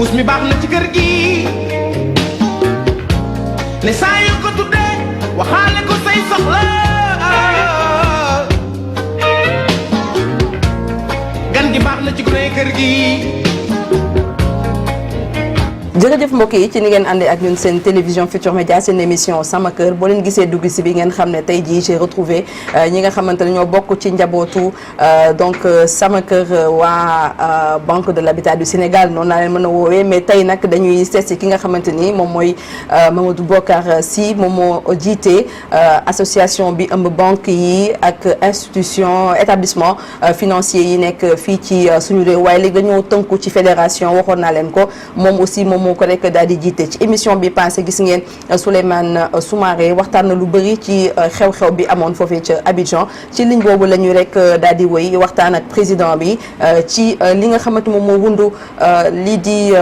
muus mi baax na ci kër gi ne saa yu ko tuddee waxaale ko say soxla gan gi baax na ci gune kër gi. jërëjëf mbokk yi ci ni ngeen àndee ak ñun seen télévision Futurs Médias seen émission sama kër boo leen gisee dugg si bi ngeen xam ne tey jii j'ai retrouvé ñi nga xamante ne ñoo bokk ci njabootu donc sama kër waa Banque de l'Habitat du Sénégal noonu laa leen mën a woowee mais tey nag dañuy seet si ki nga xamante ni moom mooy Mamadou Bocar Sy moom moo jiite association bi ëmb banque yi ak institution établissement financier yi nekk fii ci suñu réew waaye léegi dañoo tënku ci fédération waxoon naa leen ko moom aussi moom moo ko rek daal di jiite ci émission bi passé gis ngeen Souleymane Soumaré waxtaan na lu bëri ci xew-xew bi amoon foofee ca Abidjan ci ligne boobu la ñu rek daal di wéy waxtaan ak président bi ci li nga xamante moom moo wundu lii di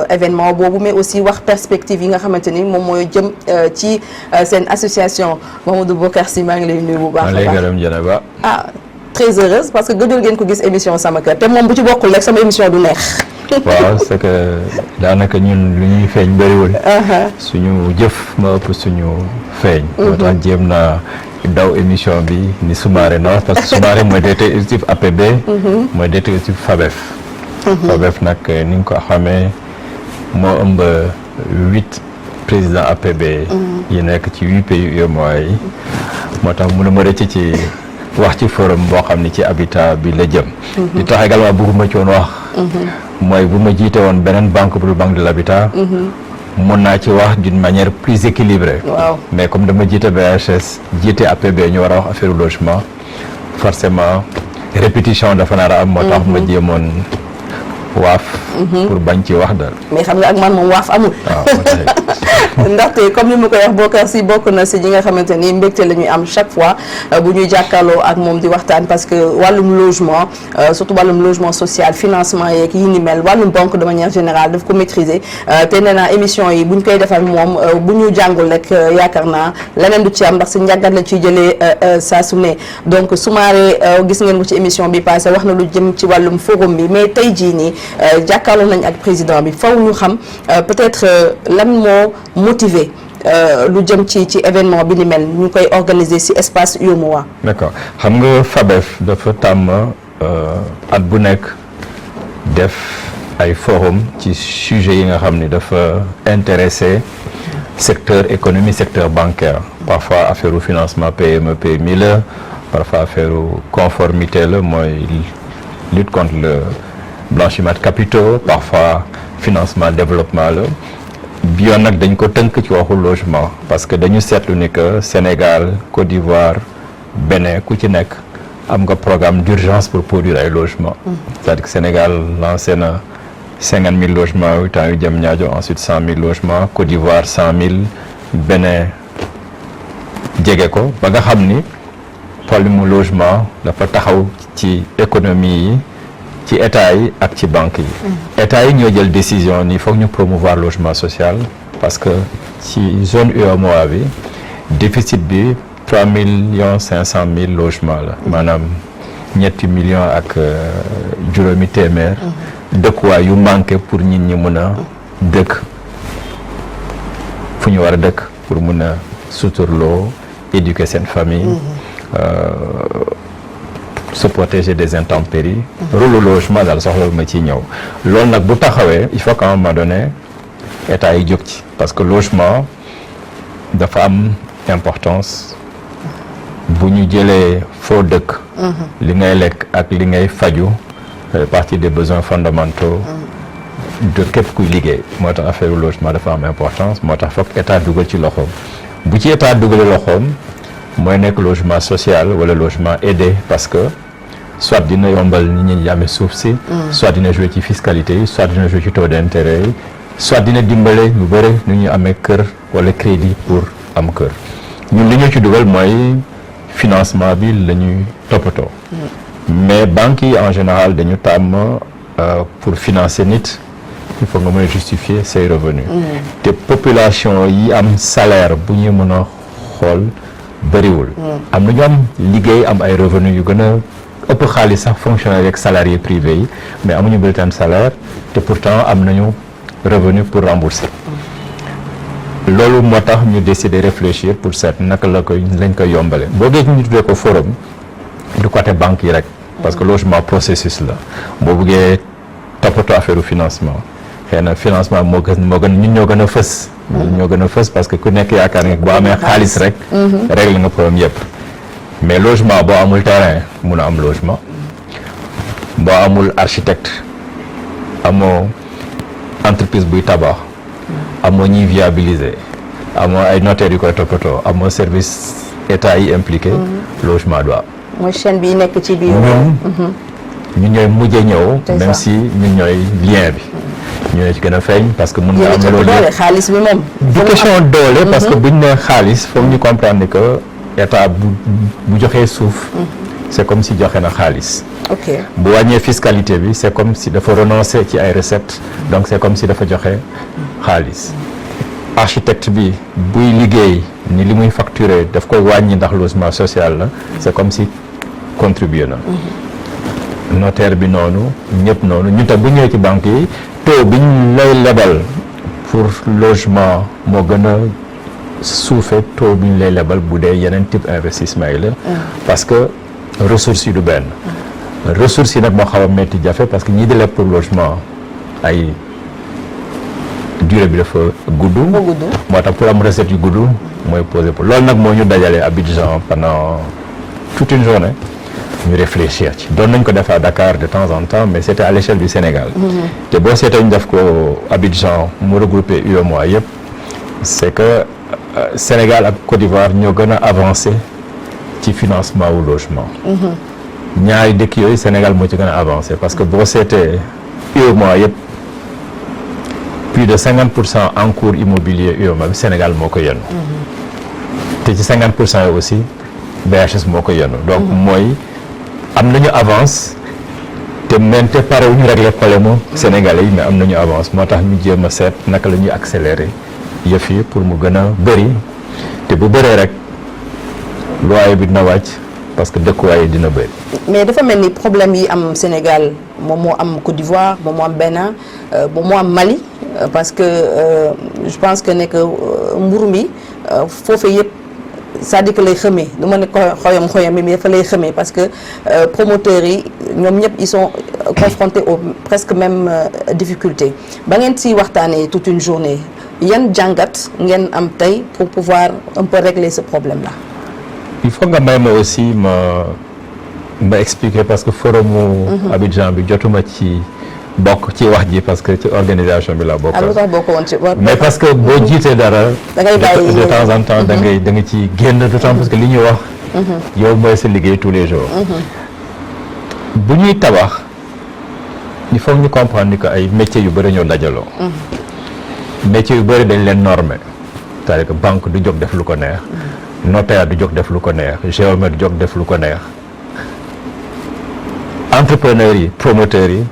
événement boobu mais aussi wax perspective yi nga xamante ni moom mooy jëm ci seen association. Mamadou Bocar Sy maa ngi lay nuyu bu baax a baax. maa ngi lay gërëm Dieynaba. ah très heureuse parce que gëjul ngeen ko gis émission sama kër te moom bu ci bokkul rek sama émission du neex. waaw c'est que daanaka ñun lu ñuy feeñ bëriwul. suñu jëf ma ëpp suñu feeñ. moo tax jéem naa daw émission bi ni Soumaré non parce que Soumaré mooy directeur exécutif APB. mooy directeur exécutif FABEF. FABEF nag ni nga ko xamee moo ëmb 8 présidents APB. yi nekk ci 8 pays UEMOA yi. moo tax mënu ma rëcc ci wax ci forum boo xam ni ci habitat bi la jëm. li tax également bëgguma ci woon wax. mooy bu ma jiite woon beneen banque bu banque de l'habitat mun naa ci wax d'une manière plus équilibrée. waaw mais comme dama jiite BHS jiite APB ñu war a wax affaire logement forcément répétition dafa nar a am. moo tax ma jéemoon waaf. pour bañ ci wax dara. mais xam nga ak man moom waaf amul. ndaxte comme ni ma koy wax Bocar Sy bokk na si ñi nga xamante ni mbégte la ñuy am chaque fois bu ñuy jàkkaarloo ak moom di waxtaan parce que wàllum logement surtout wàllum logement social financement yeeg yi ni mel wàllum banque de manière générale daf ko maîtriser te nee naa émission yi bu ñu koy defal moom bu ñu jàngul rek yaakaar naa leneen du ci am ndax si njàngat la ciy jëlee saa su ne donc Soumaré gis ngeen ko ci émission bi passé wax na lu jëm ci wàllum forum bi mais tey jii nii jàkkaarloo nañ ak président bi faw ñu xam peut-être lan moo motivé lu jëm ci événement bi ni mel ñu koy organiser ci espace UEMOA. d'accord xam nga FABEF dafa tàmm at bu nekk def ay forum ci sujet yi nga xam ni dafa intéressé secteur économie secteur bancaire parfois affaire u financement PME PMI la parfois affaire u conformité la mooy lutte contre le blanchiment de capitaux parfois financement développement la bi yoon nag dañ ko tënk ci waxu logement parce que dañu seetlu ni que Sénégal Côte d'Ivoire Bénin ku ci nekk am nga programme d'urgence pour produire ay logements. C'est-à-dire que Sénégal lancé na 50 000 logements yu temps yu jëm ñaajo ensuite 100 000 logements Côte d'Ivoire 100 000 Bénin jege ko ba nga xam ni problème mu logement dafa taxaw ci économie yi ci état yi ak ci banque yi. état yi ñoo jël décision ni foog ñu promouvoir logement social parce que ci zone UEMOA bi déficit bi 3,5 millions logements la maanaam ñetti millions ak juróomi téeméer. dëkkuwaay yu manqué pour nit ñi mën a dëkk fu ñu war a dëkk pour mën a suturloo éduquer seen famille. se protéger des intempéries. rôle logement daal soxla ma ciy ñëw. loolu nag bu taxawee il faut qu'à un moment donné état yi jóg ci parce que logement dafa am importance bu ñu jëlee foo dëkk. li ngay lekk ak li ngay faju partie des besoins fondamentaux. de képp kuy liggéey moo tax affaire logement dafa am importance moo tax fokk état dugal ci loxoom bu ci état dugalee loxoom. mooy nekk logement social wala logement aidé parce que soit dina yombal nit ñi amee suuf si. soit dina jouer ci fiscalité yi soit dina jouer ci taux d'intérêt yi soit dina dimbale lu bëri nu ñu amee kër wala crédit pour am kër ñun li ñu ci dugal mooy financement bi la ñuy toppatoo. mais banques yi en général dañu tàmm pour financer nit il faut nga mën a justifier say revenus. te population yi am salaire bu ñu mën a xool. bëriwul am na ñu am liggéey am ay revenus yu gën a ëpp xaalis sax fonctionnaires ak salariés privés yi mais amuñu bulletin de salaire te pourtant am nañu revenu pour rembourser. loolu moo tax ñu décider réfléchir pour seet naka lañ koy yombale boo gee ñu tuddee ko forum du côté banque yi rek parce que logement processus la boo bëggee toppatoo affaire financement xëy na financement moo gën ñun ñoo gën a fës. ñoo gën a fës parce que ku nekk yaakaar nga boo amee xaalis rek. règle nga problème yëpp. mais logement boo amul terrain mun a am logement boo amul architecte amoo entreprise buy tabax amoo ñuy viabiliser amoo ay notaires yu koy toppatoo amoo service état yi impliqué. logement du am. mooy chaîne bi nekk ci biir. ñun ñooy mujjee ñëw. même si ñun ñooy lien bi. ñu ne ci gën a feeñ parce que mun nga am loolu doole xaalis bi moom. du question doole parce que buñ ne xaalis foog ñu comprendre que état bu joxee suuf. c'est comme si joxe na xaalis. ok bu wàññee fiscalité bi c'est comme si dafa renoncer ci ay recettes donc c'est comme si dafa joxe xaalis. architecte bi buy liggéey ni li muy facturer daf koy wàññi ndax logement social la c'est comme si contribuer na. notaire bi noonu ñëpp noonu ñun tam bu ñëwee ci banque yi taux bi ñu lay lebal pour logement moo gën a suufee taux bi ñu lay lebal bu dee yeneen type investissement yi la. parce que ressources yi du benn. ressources yi nag moo xaw a métti jafe parce que ñii di leb pour logement ay durée bi dafa gudd. moo tax pour am recette yu gudd mooy posé pour loolu nag moo ñu dajalee Abidjan pendant toute une journée. ñu réfléchir ci doon nañ ko def à Dakar de temps en temps mais c'était à l'échelle du Sénégal. te boo seetee ñu def ko Abidjan mu regroupé UEMOA yëpp c'est que Sénégal ak Côte d'Ivoire ñoo gën a avancé ci financement wu logement. ñaari dëkk yooyu Sénégal moo ci gën a avancé parce que boo seetee UEMOA yëpp plus de 50% encours immobilier UEMOA bi Sénégal moo ko yenu te ci 50% yi aussi BHS moo ko yenu donc mooy. am nañu avance te mente pare wu ñu régler problème mu Sénégalais yi mais am nañu avance moo tax ñu jéem a seet naka la ñuy accélérer yëf yi pour mu gën a bëri te bu bëree rek loyer bi dina wàcc parce que dëkkuwaay yi dina bëri. mais dafa mel ni problème yi am Sénégal moom moo am Côte d'Ivoire moom moo am Bénin moom moo am Mali parce que je pense que nekk mburu mi foofu yëpp. c'est-à-dire que lay xamee du ma ne ko xoyam mi mais dafa lay xamee parce que promoteurs yi ñoom ñëpp ils sont confrontés aux presque même difficultés ba ngeen si waxtaanee toute une journée yan jàngat ngeen am tey pour pouvoir un peu régler ce problème-là. il faut nga may ma aussi ma expliquer parce que forumu Abidjan bi jotuma ci bokk ci wax ji parce que ci organisation bi la bokk. lu tax bokk woon ci mais parce que boo jiitee dara. da ngay bàyyi de temps en temps da nga ci génn d'autant parce que li ñuy wax. yow mooy sa liggéey tous les jours. bu ñuy tabax il faut ñu comprendre ni que ay métiers yu bëri ñoo dajaloo. métiers yu bëri dañ leen normé c'est-à-dire que banque du jóg def lu ko neex. notaire du jóg def lu ko neex géomètre du jóg def lu ko neex. entrepreneurs yi promoteurs yi.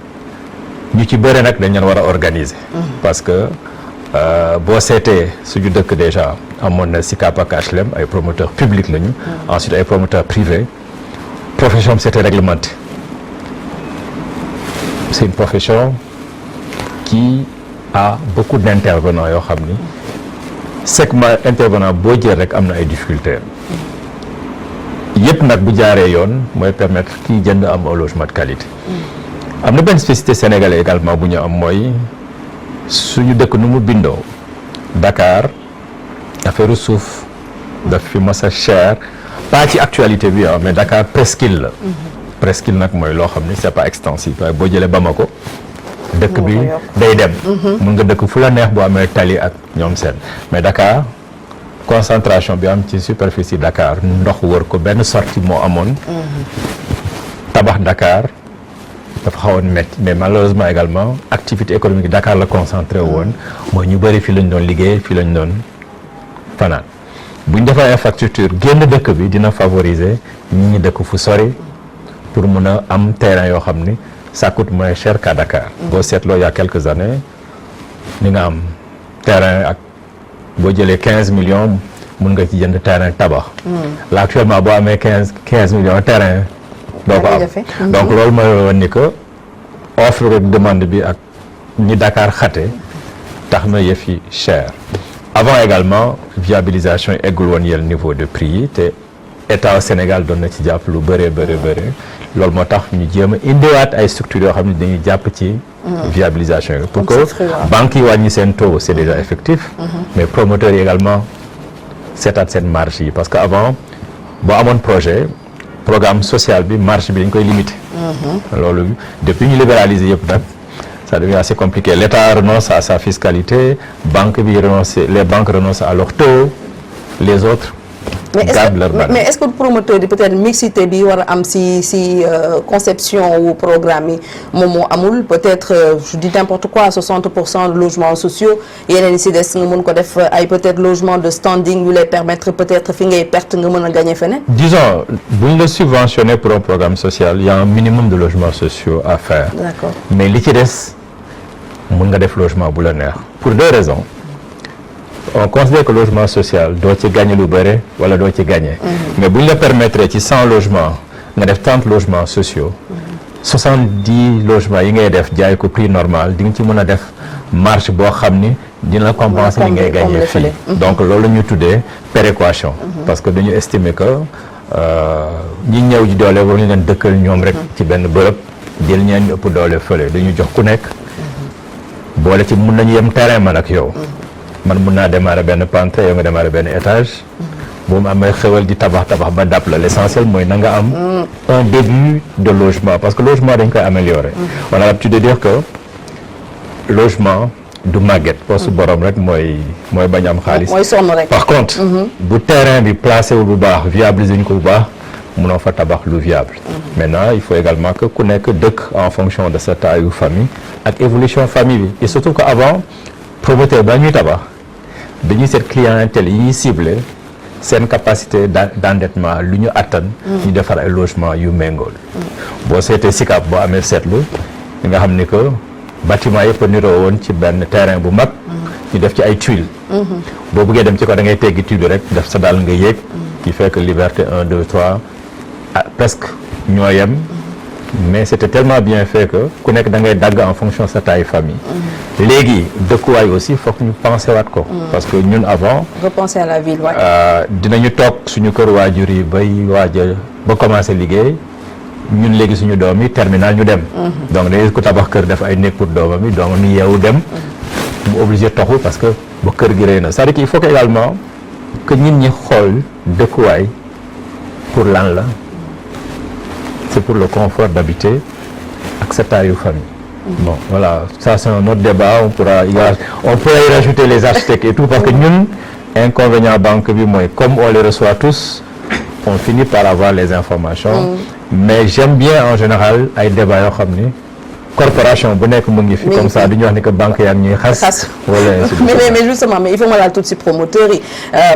ñu ci bëre nag dañ leen war a organiser. parce que boo seetee suñu dëkk déjà amoon na Sicap ak HLM ay promoteurs publics lañu. ensuite ay promoteurs privés. profession bi c'était réglementé. c'est une profession qui a beaucoup d'intervenants yoo xam ni segment intervenant boo jël rek am na ay difficultés. yëpp nag bu jaaree yoon mooy permettre kii jënd am un logement de qualité. am na benn spécificité sénégalais également bu ñu am mooy suñu dëkk nu mu bindoo Dakar affaire suuf daf fi mas a cher pas ci actualité bi mais Dakar presqu'île la. presqu'île nag mooy loo xam ni c'est pas extensif waaye boo jëlee Bamako dëkk bi day dem. mun nga dëkk fu la neex boo amee tali ak ñoom seen mais Dakar concentration bi am ci superficie Dakar ndox wër ko benn sortie moo amoon. tabax Dakar. dafa xawoon métti mais malheureusement également activité économique Dakar la concentré woon mooy ñu bëri fii lañ doon liggéey fii lañ doon fanaan bu ñu defee infrastructure génn dëkk bi dina favoriser ñi ñi dëkk fu sori pour mun a am terrain yoo xam ni ça coûte moins cher qu'à Dakar. boo seetloo il y a quelques années ni nga am terrain ak boo jëlee 15 millions mun nga ci jënd terrain tabax. là actuellement boo amee 15 millions terrain. doo ko am donc loolu mooy woon ni que offre rek demande bi ak ni Dakar xate tax na yëf yi cher avant également viabilisation yi eggul woon yel niveau de prix yi te état Sénégal doon na ci jàpp lu bëree loolu moo tax ñu jéem a indiwaat ay structures yoo xam ne dañuy jàpp ci viabilisation yi pour que banques yi wàññi seen taux c'est déjà effectif mais promoteurs yi également seetaat seen marge yi parce que avant boo amoon projet programme social bi marge bi dañ koy limité loolu depuis ñu libéraliser yëpp nag ça devient assez compliqué l'État renonce à sa fiscalité les banques renoncent à leur taux les autres gardent leur balance. Mais est-ce que le promoteur di peut-être mixité bi war a am si conception ou programme yi moom moo amul peut-être je dis n'importe quoi 60% de logements sociaux yeneen yi si des nga mën ko def ay peut-être logement de standing yu lay permettre peut-être fi ngay perte nga mën a gagner feneen. Disons bu ñu la subventionné pour un programme social il y a un minimum de logements sociaux à faire. D'accord. Mais li ci des mën nga def logement bu la neex pour deux raisons. On considère que logement social doo ci gagner lu bëre wala doo ci gagner. Mais bu ñu la permettre ci 100 logements nga def 30 logements sociaux. 70 logements yi ngay def jaay ko prix normal di nga ci mën a def marge boo xam ni dina compenser li ngay gagner fii. Donc loolu la ñuy tuddee péréquation. Parce que dañu estimer que ñi ñëw ji doole war ñu leen dëkkal ñoom rek ci benn bërëb jël ñeen ñu ëpp doole fële dañu jox ku nekk boole ci mun nañu yem terrain man ak yow. man mun naa démarrer benn pentre yow nga démarrer benn étage bu mu amee xewal di tabax ba dàpp la l'essentiel mooy na nga am un début de logement parce que logement dañ koy améliorer on a l'habitude de dire que logement du màgget poste borom rek mooy bañ am xaalis mooy sonn rek par contre bu terrain bi placé wul bu baax viabiliser ñu ko bu baax munoo fa tabax lu viable maintenant il faut également que ku nekk dëkk en fonction de sa taayu famille ak évolution famille bi et surtout que avant promoteur ba ñuy tabax dañuy seet clientèle yi ñuy ciblé seen capacité d'endettement lu ñu attan ñu defar ay logement yu méngool boo seetee Sicap boo amee seetlu nga xam ni que bâtiment yëpp a niroo woon ci benn terrain bu mag ñu def ci ay tuiles boo bëggee dem ci ko da ngay teggi tuile rek def sa daal nga yéeg qui fait que liberté 1 2 3 presque ñoo yem mais c'était tellement bien fait que ku nekk da ngay dagg en fonction sa taille famille léegi dëkkuwaay aussi foog ñu penser waat ko parce que ñun avant repenser à la ville dinañu toog suñu kër waajur yi bay ba commencer liggéey ñun léegi suñu doom yi terminal ñu dem donc dañuy ko tabax kër def ay néeg pour doomam yi donc ñu yeewu dem mu obligé toxu parce que ba kër gi rëy na c'est-à-dire qu'il faut que également que nit ñi xool dëkkuwaay pour lan la c'est pour le confort d'habiter ak sa taayu famille. Bon, voilà, ça c'est un autre débat, on pourrait y rajouter les architectes et tout parce que ñun inconvénient banque bi mooy comme on les reçoit tous, on finit par avoir les informations. Mais j'aime bien en général ay débat yoo xam ni corporation bu nekk mu ngi fi comme ça duñu wax ni que banque yaa ngi ñuy xas. mais justement mais il faut ma laal tuuti ci promoteurs yi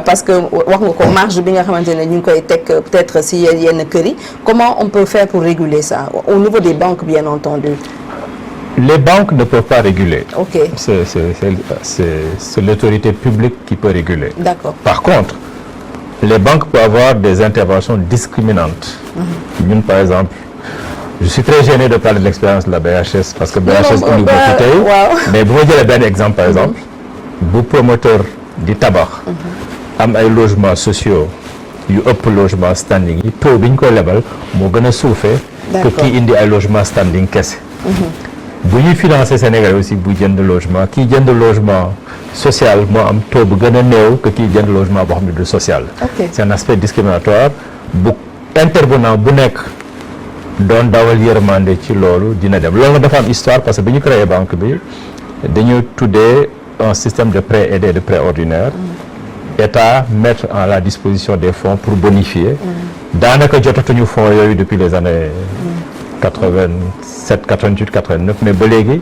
parce que wax nga ko marge bi nga xamante ne ñu ngi koy teg peut-être si yenn kër yi comment on peut faire pour réguler ça au niveau des banques bien entendu. Les banques ne peuvent pas réguler. Ok. C'est l'autorité publique qui peut réguler. D'accord. Par contre, les banques peuvent avoir des interventions discriminantes. Ñun par exemple. Je suis très gêné de parler de l'expérience de la BHS parce que BHS indi ko fi tey mais bu ma jëlee benn exemple par exemple bu promoteur di tabax am ay logements sociaux yu ëpp logement standing yi taux bi ñu koy lebal moo gën a suufee que kii indi ay logement standing kese bu ñuy financer Sénégal aussi bu jënd logement kii jënd logement social moo am taux bu gën a néew que kii jënd logement boo xam ne du social c'est un aspect discriminatoire bu intervenant bu nekk doon dawal yërmande ci loolu dina dem loolu nga dafa am histoire parce que bi ñu créé banque bi dañu tuddee un système de prêt aidé de prêt ordinaire État mettre à la disposition des fonds pour bonifier daanaka jotatuñu fonds yooyu depuis les années 87 88 89 mais ba léegi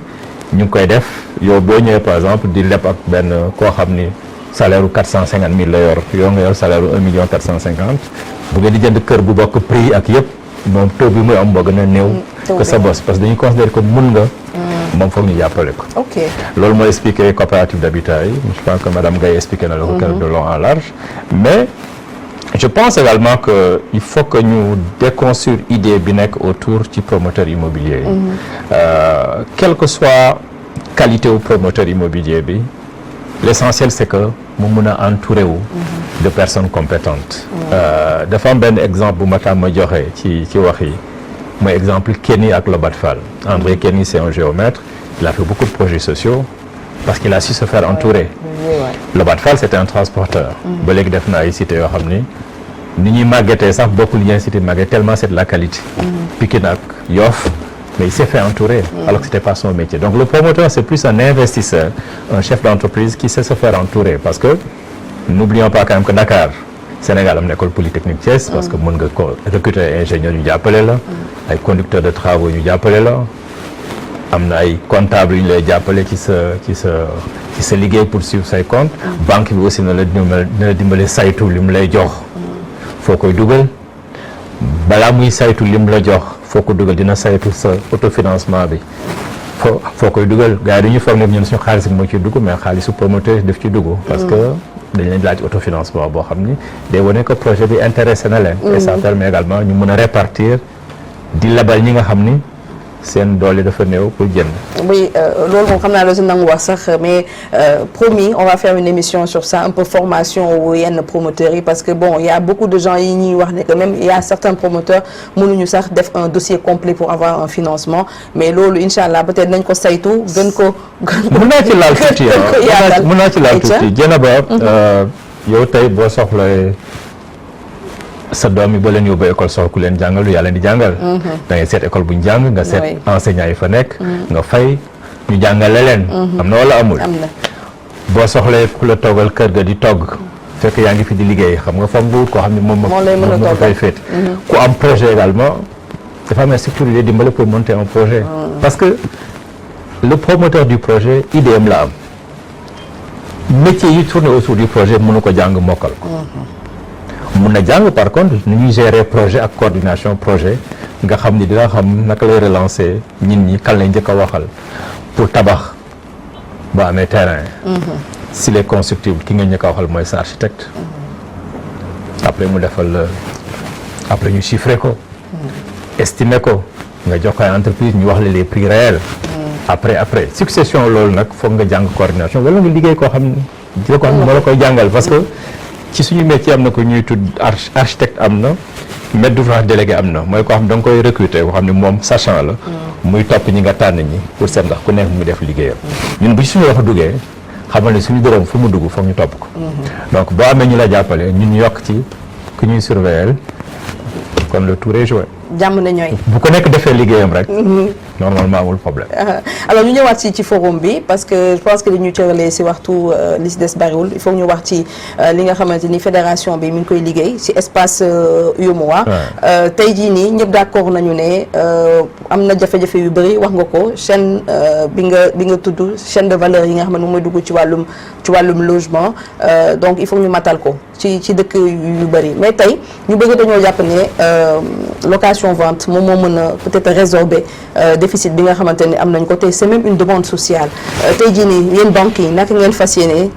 ñu ngi koy def yow boo ñëwee par exemple di leb ak benn koo xam ni salaire u 450 000 la yor yow nga yor salaire u 1 million 450 bu ngeen di jënd kër bu bokk prix ak yëpp moom taux bi muy am moo gën a néew que sa bos parce que dañuy considérer que mun nga moom foog ñu jàppale ko loolu mooy expliquer coopérative d'habitat yi je pense que madame Gaye expliqué na la ko de long en large mais je pense également que il faut que ñu déconstruire idée bi nekk autour ci promoteur immobilier yi. Quelle que soit qualité wu promoteur immobilier bi l'essentiel c'est que mu mun a entouré wu de personnes compétentes. Dafa am benn exemple bu ma tàmm ma joxe ci wax yi mooy exemple Kenny ak Lobat Fall. André Kenny c'est un géomètre, il a fait beaucoup de projets sociaux parce qu'il a su se faire entourer. Lobat Fall c'était un transporteur. ba léegi def na ay cités yoo xam ni ñuy màggetee sax bokkul ñeen cité màgget tellement c'est de la qualité. Pikine ak Yoff mais il s'est fait entourer alors que c'était pas son métier. Donc le promoteur c'est plus un investisseur, un chef d'entreprise qui sait se faire entourer parce que n'oublions pas quand même que Dakar Sénégal am na école polytechnique Thiès parce que mën nga ko recruter ingénieur ñu jàppale la ay conducteur de travaux ñu jàppale la am na ay comptable yu ñu lay jàppale ci sa liggéey pour suivre say compte banque bi aussi na la dimbale saytu li mu lay jox foo koy dugal balaa muy saytu li mu la jox foo ko dugal dina saytu sa autofinancement bi foo koy dugal gars yi dañuy foog ne ñun suñu xaalis bi moo ciy dugg mais xaalisu promoteur def ci dugg parce que dañ leen laaj autofinancement boo xam ni day wane que projet bi intéressé na leen et ça permet également ñu mën a répartir di labal ñi nga xam ni seen doole dafa néew pour jënd. Oui loolu moom xam naa la si nangu wax sax mais promis on va faire une émission sur ça un peu formation wu yenn promoteurs yi parce que bon il y a beaucoup de gens yi ñuy wax ne que même il y a certains promoteurs mënuñu sax def un dossier complet pour avoir un financement mais loolu incha allah peut-être nañ ko saytu gën ko. mën naa ci laal tuuti mën naa ci laal tuuti Dieynaba yow tey boo soxla sa doom yi boo leen yóbbu école soxla ku leen jàngal lu yaa leen di jàngal. da ngay seet école bu ñu jàng nga seet enseignants yi fa nekk. nga fay ñu jàngale leen. am na wala amul. am na boo soxlee ku la toggal kër ga di togg. fekk yaa ngi fi di liggéey xam nga foog nga wut koo xam ne moom moo fay féete. ku am projet également dafa am structure yu dimbale pour monter un projet. parce que le promoteur du projet idée am la am. métier yi tourné autour du projet mënu ko jàng mokkal. mun na jàng par contre nu ñuy gérer projet ak coordination projet nga xam ni dina xam naka lay relancer nit ñi kan lay njëkk a waxal pour tabax ba amee terrain. s'il est constructible ki nga njëkk a waxal mooy sa architecte. après mu defal après ñu chiffrer ko. estimer ko nga jox ko ay entreprise ñu wax la les prix réels. après succession loolu nag foog nga jàng coordination wala nga liggéey koo xam ne dina ko xam ne moo la koy jàngal parce que. ci suñu métier am na ko ñuy tudd architecte am na maître d'ouvrage délégué am na mooy koo xam da nga koy recruter koo xam ne moom sachant la muy topp ñi nga tànn ñi pour seet ndax ku nekk muy def liggéeyam ñun bu ci suñu wax duggee xamal ne suñu dërëm fu mu dugg foog ñu topp ko donc boo amee ñu la jàppale ñun ñu yokk ci ku ñuy surveiller kon le tour est joué. jàmm na ñooy. bu ko nekk defee liggéeyam rek. normalement amul problème. alors ñu ñëwaat ci forum bi parce que je pense que li ñu cëralee si waxtu li si des bariwul il faut ñu wax ci li nga xamante ni fédération bi mi ngi koy liggéey ci espace UEMOA. tey jii nii ñëpp d'accord nañu ne am na jafe-jafe yu bëri wax nga ko chaîne bi nga tudd chaîne de valeur yi nga xam ne moom mooy dugg ci wàllum logement donc il faut ñu matal ko ci dëkk yu bëri mais tey ñu bëgg dañoo jàpp ne location vente moom moo mën a peut-être résorber déficit bi nga xamante ni am nañ ko te c'est même une demande sociale tey jii nii yéen banques yi naka ngeen fas yéene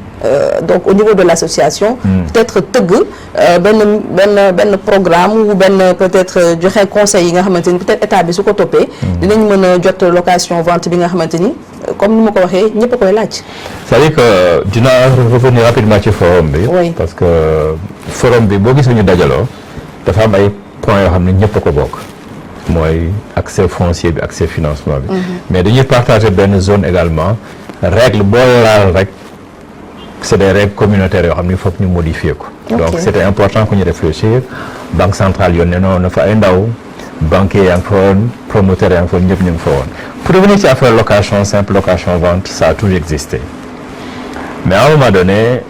donc au niveau de l'association peut-être tëgg benn programme ou benn peut-être joxe conseil yi nga xamante ni peut-être état bi su ko toppee dinañ mën a jot location vente bi nga xamante ni comme ni ma ko waxee ñëpp a koy laaj. c'est-à-dire que dinaa revenir rapidement ci forum bi. Oui. parce que forum bi boo gisee ñu dajaloo dafa am ay points yoo xam ne ñëpp a ko bokk. mooy accès foncier bi accès financement bi. mais dañuy partager benn zone également règle boo laal rek c'est des règles communautaires yoo xam ne il faut que ñu modifier ko. donc c'était important que ñu réfléchir banque centrale yoon ne noonu na fa ay ndaw banquier yaa ngi fa woon promoteur yaa ngi fa woon ñëpp ñu ngi fa woon. pour revenir ci affaire location simple location vente ça a toujours existé mais à un moment donné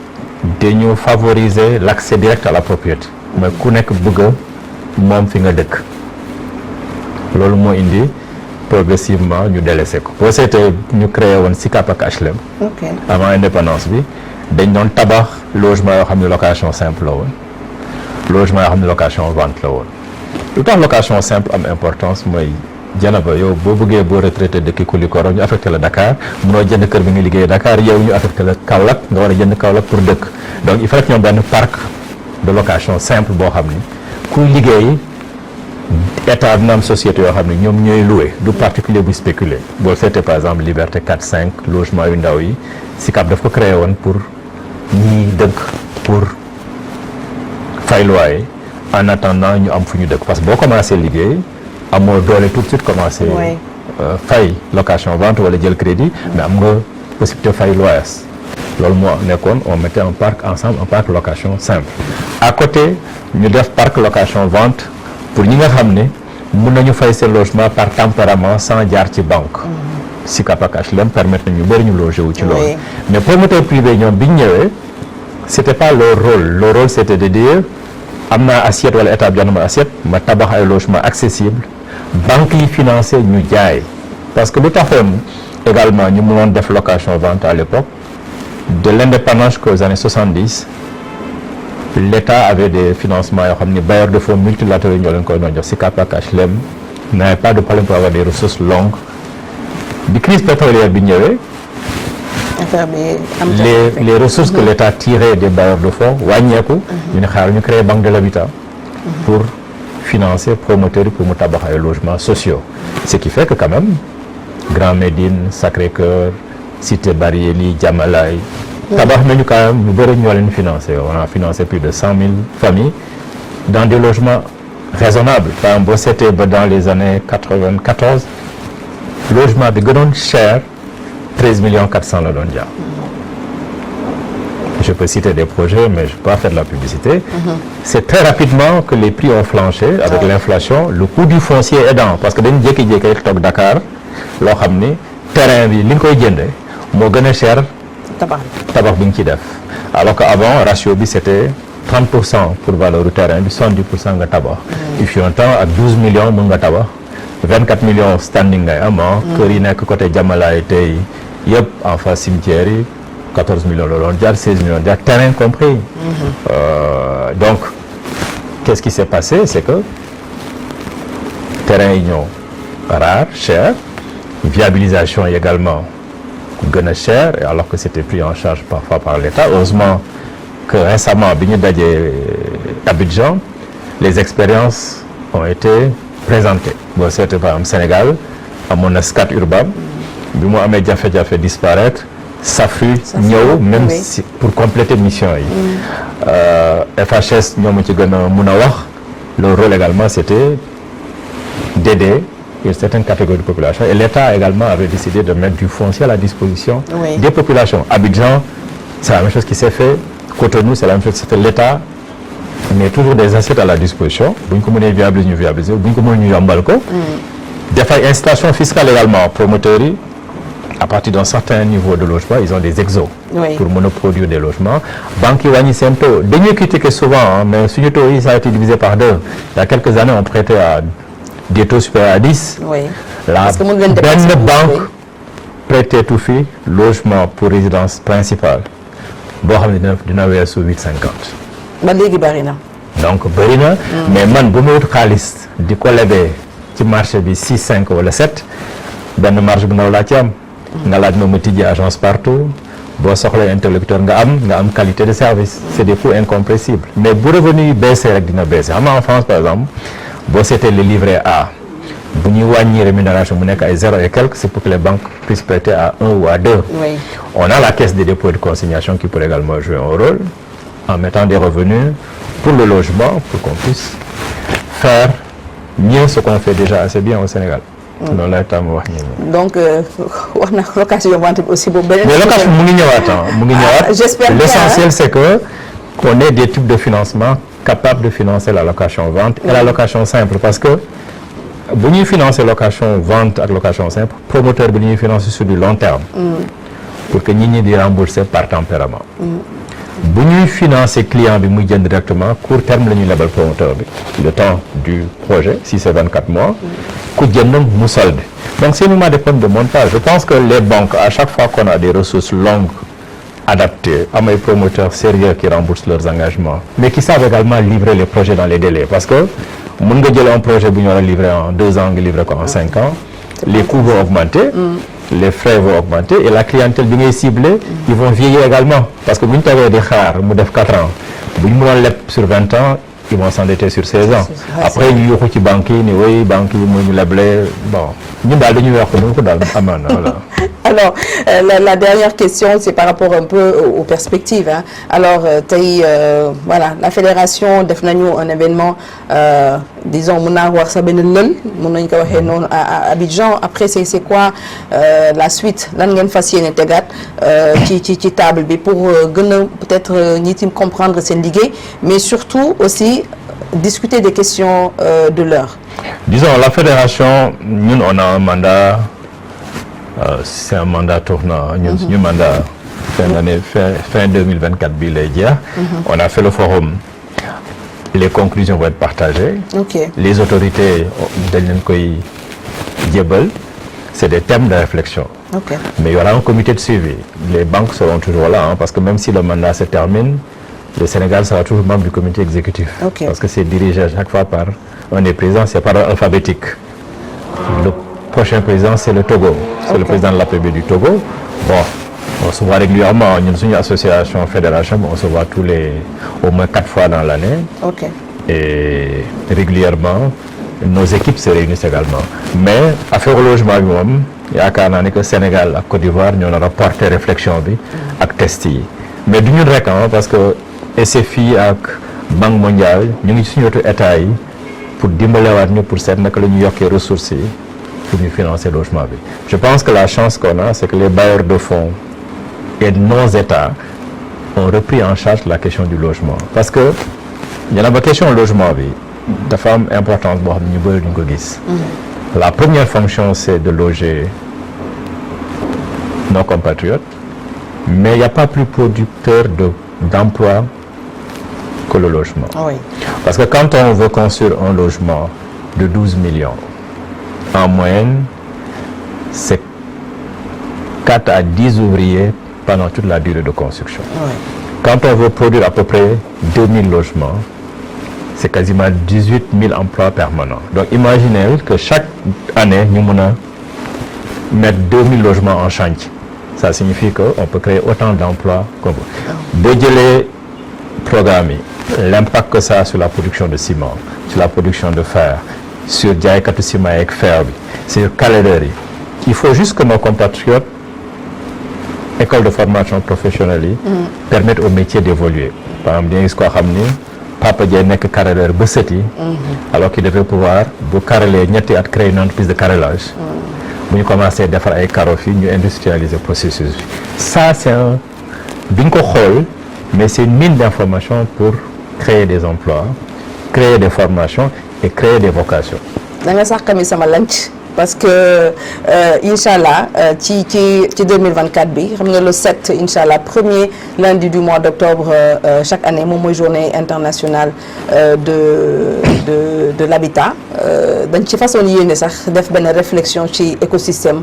dañu favoriser l'accès direct à la propriété mooy ku nekk bëgg moom fi nga dëkk. loolu moo indi progressivement ñu délaissé ko boo seetee ñu créé woon SICAP ak HLM. avant indépendance bi dañ doon tabax logement yoo xam ne location simple la woon logement yoo xam ne location vente la woon lu tax location simple am importance mooy Dieynaba yow boo bëggee boo retraité dëkk Koulikoro ñu affecté la Dakar munoo jënd kër bi nga liggéey Dakar yow ñu affecté la Kaolack nga war a jënd Kaolack pour dëkk donc il fallait que ñoom benn parc de location simple boo xam ni kuy liggéey état dina am société yoo xam ne ñoom ñooy loué du particulier bu spéculer boo seetee par exemple Liberté 4-5 logement yu ndaw yi SICAP daf ko créé woon pour ñiy dëkk pour fay loyer en attendant ñu am fu ñu dëkk parce que boo commencé liggéey amoo doole tout de suite commencé fay location vente wala jël crédit mais am nga possibilité fay loyer loolu moo nekkoon on mettait un parc ensemble un parc location simple à côté ñu def parc location vente pour ñi nga xam ne mun nañu fay seen logement par tempérament sans jaar ci banque SICAP ak HLM permettre nañu bëri ñu loger wu ci loolu mais promoteur privé ñoom bi ñu ñëwee c'était pas leur rôle c'était de dire am naa assiette wala état bi jox na ma assiette ma tabax ay logement accessible banque yi financé ñu jaay parce que lu taxoon également ñu mënoon def location vente à l'époque de l'indépendance jusqu'aux années 70 l'État avait des financements yoo xam ni bailleurs de fonds multilatéraux ñoo leen koy doon jox SICAP ak HLM n'avait pas de problème pour avoir des ressources longues bi crise pétrolière bi ñëwee les ressources que l'État tirait des bailleurs de fonds wàññeeku ñu ne xaaral ñu créer banque de l'habitat pour financer promoteurs yi pour mu tabax ay logements sociaux ce qui fait que quand même Grand Médine Sacré-Cœur Cité Barriély Diamalaye tabax nañu quand même ñu bëri ñoo leen financé on a financé plus de 100 000 familles dans des logements raisonnables par exemple boo seetee ba dans les années 94 logement bi gënoon cher 13 400 000 la doon jar je peux citer des projets mais je peux pas faire de la publicité c'est très rapidement que les prix ont flanché avec l'inflation le coût du foncier aidant parce que dañu jékki-jékki rek toog Dakar loo xam ni terrain bi li nga koy jënde moo gën a cher tabax bi nga ci def alors que avant ratio bi c'était 30% pour valeur du terrain bi 70% nga tabax il fut un temps ak 12 millions mën nga tabax 24 millions standing ngay am kër yi nekk côté Diamalaye tey yëpp en face cimetière yi 14 millions la doon jar 16 millions jar terrain compris donc qu'est-ce qui s'est passé c'est que terrain yi ñëw rare cher viabilisation également gën a cher alors que c'était pris en charge parfois par l'État heureusement que récemment bi ñu dajee Abidjan les expériences ont été présentées boo seetee par exemple Sénégal amoon na Scat Urbam bi mu amee jafe-jafe disparaître SAFU ñëw même si pour compléter mission yi FHS ñoo ma ci gën a mun a wax le rôle également c'était d'aider une certaine catégorie de population et l'État également avait décidé de mettre du foncier à la disposition des populations. Abidjan, c'est la même chose qui s'est fait. Cotonou, c'est la même chose. C'était l'État met toujours des assiettes à la disposition. Bu ñu ko mënee viabiliser ñu viabiliser bu ñu ko mënee ñu yombal ko. Dafay incitation fiscale également promoteurs yi à partir d'un certain niveau de logement ils ont des exos pour mën a produire des logements. Banques yi wàññi seen taux dañuy critiquer souvent mais suñu taux yi ça a été divisé par deux. Il y a quelques années on prêtait à des taux supérieurs à 10. La benn banque prêtait tout fi logement pour résidence principale boo xam ne dina weesu 8,50. ba léegi bari na. donc bari na. mais man bu ma wut xaalis di ko lebee ci marché bi 6 5 wala 7 benn marge bu ndaw laa ci am. nga laaj ma tijji agence partout boo soxla interlocuteur nga am qualité de service. c'est des coûts incompressibles. mais bu revenu yi baissé rek dina baissé xam nga en France par exemple. boo seetee le livret A bu ñuy wàññi rémunération mu nekk ay 0 et quelques c'est pour que les banques puissent prêter à 1 ou à 2. On a la caisse des dépôts et de consignation qui pourrait également jouer un rôle en mettant des revenus pour le logement pour qu'on puisse faire mieux ce qu'on fait déjà assez bien au Sénégal. loolu la tam wax ñu. donc wax na location vente bi aussi boobu beneen. mais location mu ngi ñëwaat mu ngi ñëwaat. j'espère l'essentiel c'est que qu'on ait des types de financement capable de financer la location vente et la location simple parce que bu ñuy financer location vente ak location simple promoteur bi ñuy financer sur du long terme pour que nit ñi di rembourser par tempérament bu ñuy financer client bi muy jënd directement court terme la ñuy lebal promoteur bi le temps du projet si c'est 24 mois ku jënd mu solde donc c'est uniquement des problèmes de montage je pense que les banques à chaque fois qu'on a des ressources longues adaptés am ay promoteurs sérieux qui remboursent leurs engagements mais qui savent également livrer les projets dans les délais parce que mën nga jël un projet bu ñu war a livrer en 2 ans nga livrer ko en 5 ans les coûts vont augmenter les frais vont augmenter et la clientèle bi ngay cibler ils vont vieillir également parce que bu ñu toogee di xaar mu def 4 ans bu ñu mënoon leb sur 20 ans ils vont s'endetter sur 16 ans après ñu yuuxu ci banques yi ni oui banques yi mu ñu leble bon ñun daal dañuy wax nu ko daal amaan voilà. Alors la dernière question c'est par rapport un peu aux perspectives hein. Alors tey voilà la fédération def nañu un événement disons mën naa wax sa benn lël mën nañu ko waxee noonu à Abidjan après c'est quoi la suite lan ngeen fas yéene tegaat ci table bi pour gën a peut-être ñi tim comprendre seen liggéey mais surtout aussi discuter des questions de l'heure. Disons la fédération ñun on a un mandat c'est un mandat tournant ñun suñu mandat fin 2024 bi lay jeex. On a fait le forum. Les conclusions vont être partagées. Okay. Les autorités dañ leen koy jébal. C'est des thèmes de réflexion. Okay. Mais il y aura un comité de suivi. Les banques seront toujours là hein, parce que même si le mandat se termine, le Sénégal sera toujours membre du comité exécutif. Okay. Parce que c'est dirigé à chaque fois par un des présidents, c'est par ordre alphabétique. Le prochain président, c'est le Togo. C'est le président de l'APB du Togo. Bon, on se voit régulièrement. Nous sommes une association, fédération, on se voit au moins 4 fois dans l'année. Okay. Et régulièrement, nos équipes se réunissent également. Mais affaire au logement bi moom yaakaar naa ne que Sénégal ak Côte d'Ivoire ñoo nar a porter réflexion bi ak test yi. Mais du ñun rek parce que SFI ak Banque mondiale ñu ngi suñu wetu état yi pour dimbalewaat ñu pour seet naka la ñu yokkee ressources yi pour ñu financer logement bi. Je pense que la chance qu'on a c'est que les bailleurs de fonds et nos États ont repris en charge la question du logement parce que ñu ba question logement bi dafa am importance boo xam ne ñu bëri duñ ko gis. La première fonction c'est de loger nos compatriotes mais il n'y a pas plus producteur d'emploi que le logement. Oui. Parce que quand on veut construire un logement de 12 millions en moyenne c'est 4 à 10 ouvriers pendant toute la durée de construction. Oui. Quand on veut produire à peu près 2000 logements c'est quasiment 18 000 emplois permanents. Donc imaginez que chaque année ñu mën a mettre 2000 logements en chantier. Ça signifie qu'on peut créer autant d'emplois qu'on veut. Boo jëlee programme yi l'impact que ça a sur la production de ciment, sur la production de fer, sur jaaykatu ciment ak fer bi, sur carreleurs yi. Il faut juste que nos compatriotes école de formation professionnelle yi permettent au métier d'évoluer. Par exemple dañuy gis koo xam ni Papa Diaye nekk carreleur ba sët yi alors qu'il devait pouvoir bu carreler ñetti at créer une entreprise de carrelage bu ñu commencé defar ay carreaux fii ñu industrialiser processus bi ça c'est un bi nga ko xool mais c'est une mine d'information pour créer des emplois créer des formations et créer des vocations. da nga sax kami sama lunch parce que inchallah ci 2024 bi xam nga le 7 inchallah premier lundi du mois d'octobre chaque année moom mooy journée internationale de l'habitat dañ ci façon yéene sax def benn réflexion ci écosystème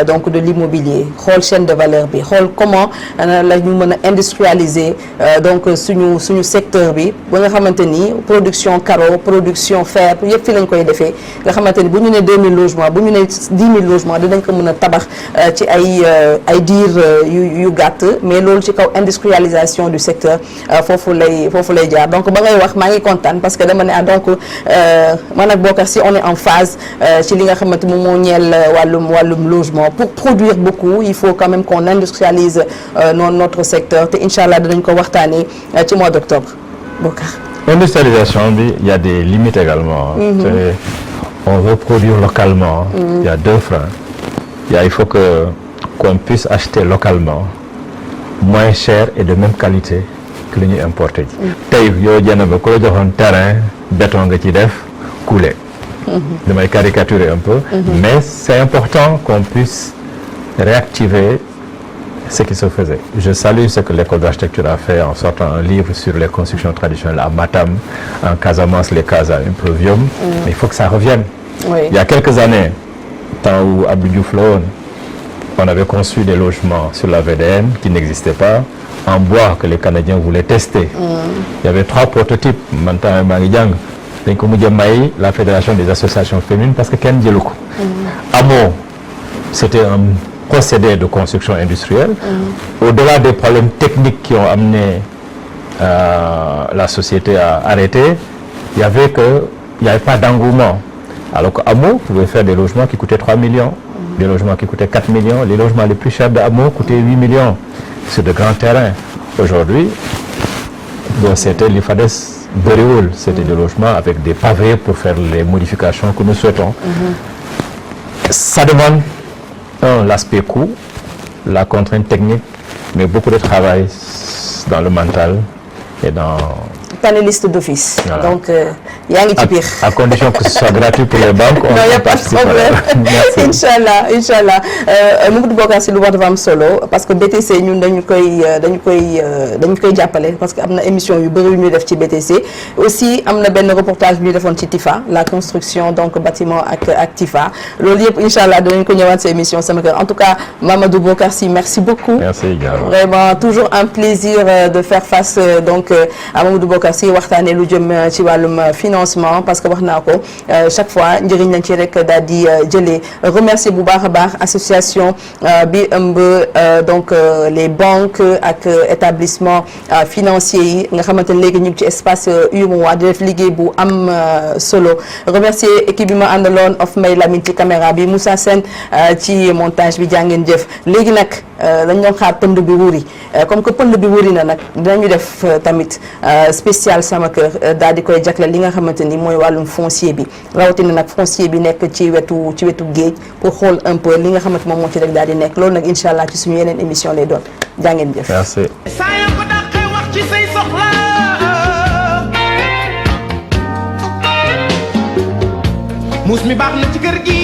donc de l'immobilier xool chaîne de valeur bi xool comment la ñu mën a industrialiser donc suñu secteur bi ba nga xamante ni production carreau production fer yëpp fi lañ koy defee nga xamante ni bu ñu ne 2000 logements bu ñu ne 10 000 logements dinañ ko mën a tabax ci ay diir yu gàtt mais loolu ci kaw industrialisation du secteur foofu lay jaar donc ba ngay wax maa ngi kontaan parce que dama ne donc man ak Bokar si on est en phase ci li nga xamante moom moo ñeel wàllum logement pour produire beaucoup il faut quand même qu'on industrialise notre secteur te inchallah dinañ ko waxtaanee ci mois d'octobre Bokar. Industrialisation bi il y a des limites également. On veut produire localement. Il y a deux freins. Il faut qu'on puisse acheter localement moins cher et de même qualité que li ñuy importer ji. tey yow jënd ba ku la joxoon terrain béton nga ci def couler. damay caricaturer un peu. Mais c'est important qu'on puisse réactiver ce qui se faisait. Je salue ce que l'école d'architecture a fait en sortant un livre sur les constructions traditionnelles à Matam, en Casamance, les Casa Impluvium. Mais il faut que ça revienne. Oui. Il y a quelques années, temps où Abdou Diouf la woon, on avait construit des logements sur la VDN qui n'existaient pas, en bois que les Canadiens voulaient tester. Il y avait 3 prototypes. Maintenant, maa ngi jàng dañ ko mujj a may la Fédération des associations féminines parce que kenn jëlu ko. Amoo, c'était un procédé de construction industrielle. Au-delà des problèmes techniques qui ont amené la société a arrêté, il y avait pas d'engouement. Alors que Amo pouvait faire des logements qui coûtaient 3 millions, des logements qui coûtaient 4 millions, les logements les plus chers d'Amo coûtaient 8 millions sur de grands terrains. Aujourd'hui, bon, c'était l'IFADES Beriwoul, c'était des logements avec des pavés pour faire les modifications que nous souhaitons. Ça demande l'aspect coût, la contrainte technique, mais beaucoup de travail dans le mental et dans... Panéliste d'office. Voilà. Donc, yaa ngi ci biir. À condition que ce soit gratuit pour les banques. Non, il n'y a pas de problème. Inch'Allah, Inch'Allah. Mamadou Bocar Sy lu war dafa am solo parce que BTC ñun dañu koy jàppale parce que am na émission yu bëri yu ñuy def ci BTC. Aussi am na benn reportage bi ñu defoon ci TIFA, la construction donc bâtiment ak TIFA. Loolu yëpp Inch'Allah dinañ ko ñëwaat ci émission Sama Kër. En tout cas, Mamadou Bocar Sy, merci beaucoup. Merci également. Vraiment toujours un plaisir de faire face donc à Mamadou Bocar Sy waxtaanee lu jëm ci wàllum financement parce que wax naa ko chaque fois njëriñ lañ ci rek daal di jëlee remercier bu baax a baax association bi ëmb donc les banques ak établissement financiers yi nga xamante ne léegi ñu ngi ci espace UEMOA di def liggéey bu am solo remercier équipe bi ma àndaloon of May Lamine ci caméra bi Moussa Sène ci montage bi jàngeen jëf léegi nag dañ doon xaar pënd bi wuri comme que pënd bi wuri na nag dinañu def tamit spécial Sama Kër daal di koy jagleel li nga xamante ni mooy wàllum foncier bi rawatina nag foncier bi nekk ci wetu géej pour xool un peu li nga xamante moom moo ci rek daal di nekk loolu nag incha allah ci suñu yeneen émission lay doon jàngeen jëf. Merci. saa yoo ko dàqee wax ci say soxla muus mi baax na ci kër gi